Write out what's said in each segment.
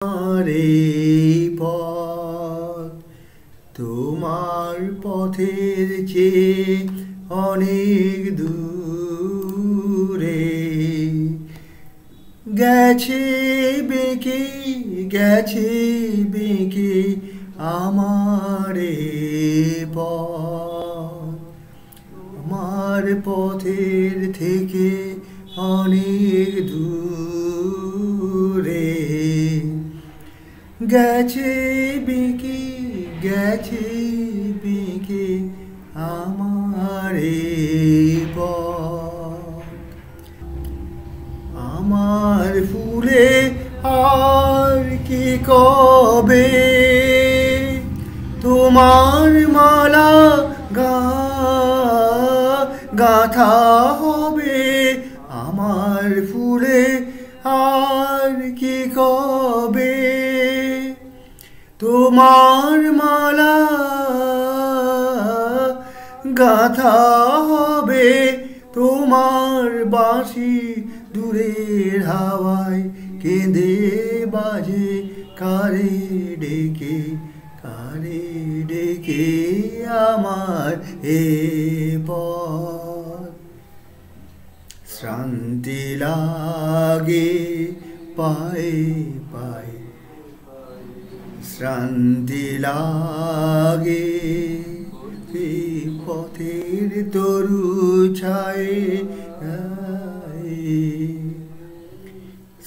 আমারে পথ তোমার পথের চেয়ে অনেক দূরে গেছে বেঁকে গেছে বেঁকে আমারে পথ আমার পথের থেকে অনেক দূরে গেছে বেঁকে গেছে বেঁকে আমারে পথ আমার ফুলে আর কি কবে তোমার মালা গাঁথা হবে আমার ফুলে আর কি কবে তোমার মালা গাঁথা হবে ডুমর বাঁশি দূরের হাওয়ায় কেঁদে বাজে কারে ডেকে আমার এ পথ শ্রান্তি লাগে পায়ে পায়ে শ্রান্তি লাগে পথের তরু ছায়ে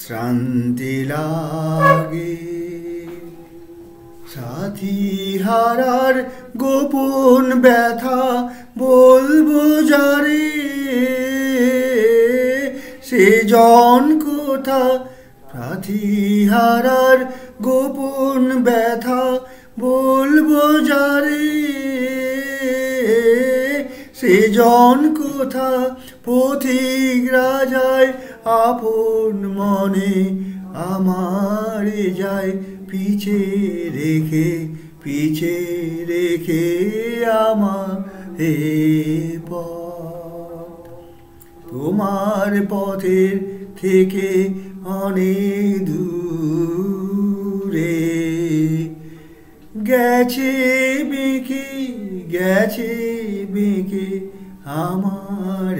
শ্রান্তি লাগে সাথী হারার গোপন ব্যথা বলবো যারে সে জন কোথা সাথী হারার গোপন ব্যথা বলবো যারে সে জন কোথা পথিক রাজায় আপন মনে আমার যায় পিছে রেখে আমার হে পথ তোমার পথের থেকে অনেক দূরে গেছে বেঁকে আমার